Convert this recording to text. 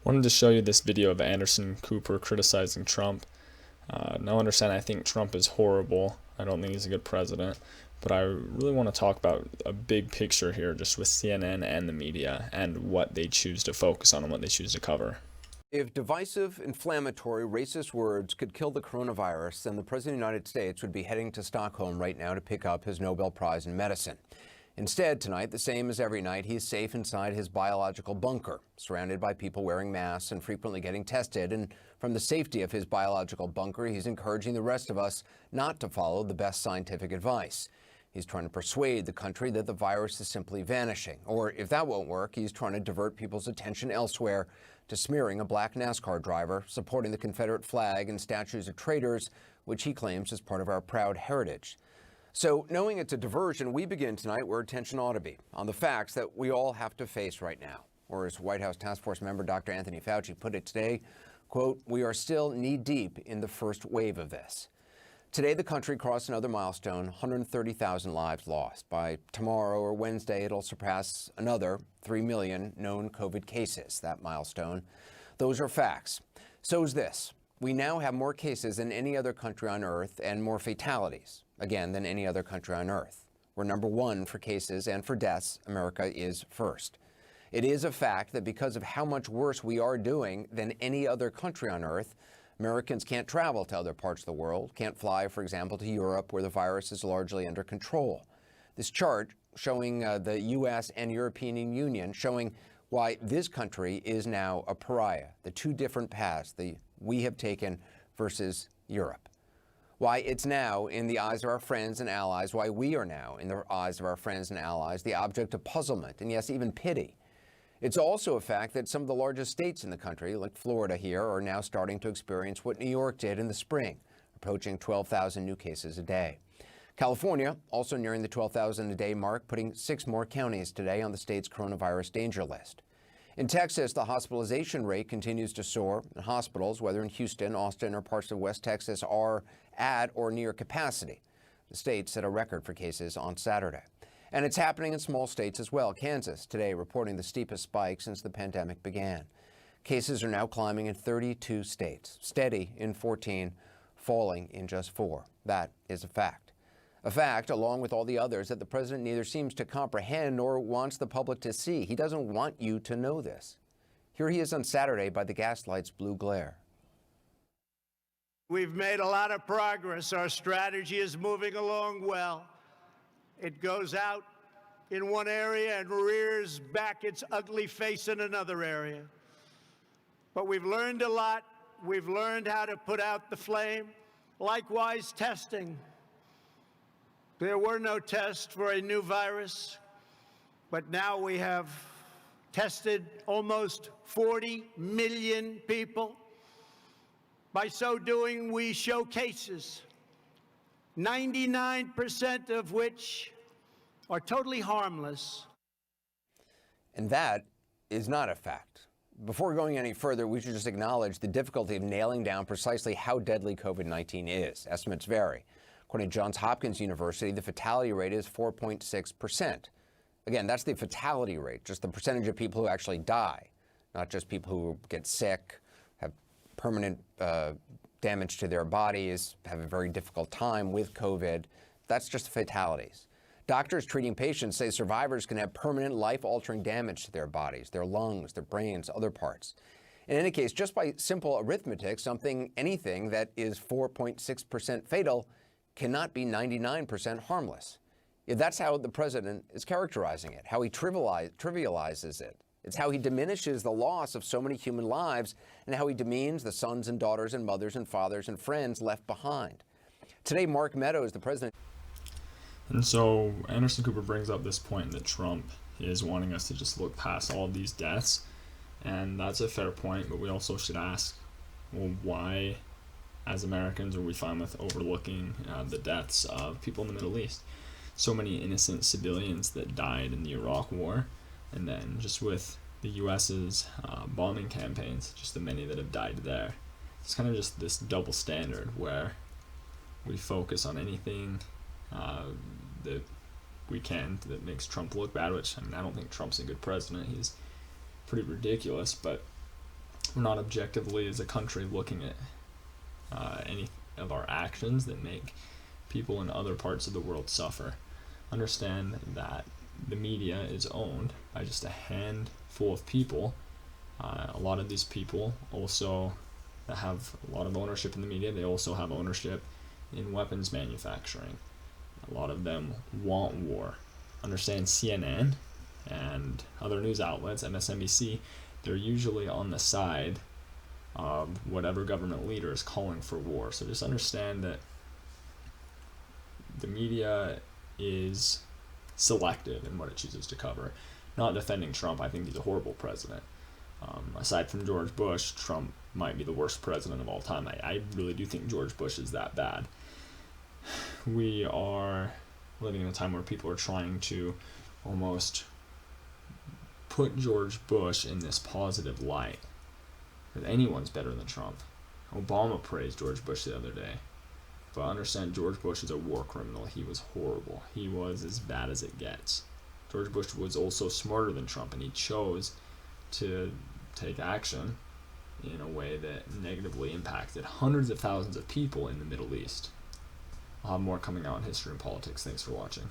Wanted to show you this video of Anderson Cooper criticizing Trump. Now understand, I think Trump is horrible. I don't think he's a good president. But I really want to talk about a big picture here, just with CNN and the media, and what they choose to focus on and what they choose to cover. If divisive, inflammatory, racist words could kill the coronavirus, then the President of the United States would be heading to Stockholm right now to pick up his Nobel Prize in Medicine. Instead, tonight, the same as every night, he's safe inside his biological bunker, surrounded by people wearing masks and frequently getting tested. And from the safety of his biological bunker, he's encouraging the rest of us not to follow the best scientific advice. He's trying to persuade the country that the virus is simply vanishing. Or if that won't work, he's trying to divert people's attention elsewhere to smearing a black NASCAR driver, supporting the Confederate flag and statues of traitors, which he claims is part of our proud heritage. So knowing it's a diversion, we begin tonight where attention ought to be, on the facts that we all have to face right now. Or as White House Task Force member Dr. Anthony Fauci put it today, quote, "We are still knee-deep in the first wave of this." Today, the country crossed another milestone, 130,000 lives lost. By tomorrow or Wednesday, it'll surpass another 3 million known COVID cases, that milestone. Those are facts. So is this. We now have more cases than any other country on earth and more fatalities, again, than any other country on earth. We're number one for cases and for deaths. America is first. It is a fact that because of how much worse we are doing than any other country on earth, Americans can't travel to other parts of the world, can't fly, for example, to Europe, where the virus is largely under control. This chart showing the U.S. and European Union showing why this country is now a pariah, the two different paths we have taken versus Europe. Why it's now, in the eyes of our friends and allies, why we are now, in the eyes of our friends and allies, the object of puzzlement and, yes, even pity. It's also a fact that some of the largest states in the country, like Florida here, are now starting to experience what New York did in the spring, approaching 12,000 new cases a day. California, also nearing the 12,000 a day mark, putting 6 more counties today on the state's coronavirus danger list. In Texas, the hospitalization rate continues to soar, and hospitals, whether in Houston, Austin, or parts of West Texas, are at or near capacity. The state set a record for cases on Saturday. And it's happening in small states as well. Kansas today reporting the steepest spike since the pandemic began. Cases are now climbing in 32 states, steady in 14, falling in just 4. That is a fact. A fact, along with all the others, that the president neither seems to comprehend nor wants the public to see. He doesn't want you to know this. Here he is on Saturday by the gaslight's blue glare. We've made a lot of progress. Our strategy is moving along well. It goes out in one area and rears back its ugly face in another area. But we've learned a lot. We've learned how to put out the flame. Likewise, testing. There were no tests for a new virus, but now we have tested almost 40 million people. By so doing, we show cases, 99% of which are totally harmless. And that is not a fact. Before going any further, we should just acknowledge the difficulty of nailing down precisely how deadly COVID-19 is. Estimates vary. According to Johns Hopkins University, the fatality rate is 4.6%. Again, that's the fatality rate, just the percentage of people who actually die, not just people who get sick, have permanent damage to their bodies, have a very difficult time with COVID. That's just fatalities. Doctors treating patients say survivors can have permanent life-altering damage to their bodies, their lungs, their brains, other parts. In any case, just by simple arithmetic, anything that is 4.6% fatal cannot be 99% harmless. If that's how the president is characterizing it, how he trivializes it. It's how he diminishes the loss of so many human lives and how he demeans the sons and daughters and mothers and fathers and friends left behind. Today, Mark Meadows, the president. And so Anderson Cooper brings up this point that Trump is wanting us to just look past all of these deaths. And that's a fair point, but we also should ask, well, why, as Americans, are we fine with overlooking the deaths of people in the Middle East? So many innocent civilians that died in the Iraq War, and then just with the U.S.'s bombing campaigns, just the many that have died there. It's kind of just this double standard where we focus on anything that we can that makes Trump look bad, which I don't think Trump's a good president. He's pretty ridiculous, but we're not objectively as a country looking at any of our actions that make people in other parts of the world suffer. Understand that the media is owned by just a handful of people. A lot of these people also that have a lot of ownership in the media, they also have ownership in weapons manufacturing. A lot of them want war. Understand CNN and other news outlets, MSNBC, they're usually on the side of whatever government leader is calling for war. So just understand that the media is selective in what it chooses to cover. Not defending Trump, I think he's a horrible president. Aside from George Bush, Trump might be the worst president of all time. I really do think George Bush is that bad. We are living in a time where people are trying to almost put George Bush in this positive light. That anyone's better than Trump. Obama praised George Bush the other day. But understand, George Bush is a war criminal. He was horrible. He was as bad as it gets. George Bush was also smarter than Trump, and he chose to take action in a way that negatively impacted hundreds of thousands of people in the Middle East. I'll have more coming out in history and politics. Thanks for watching.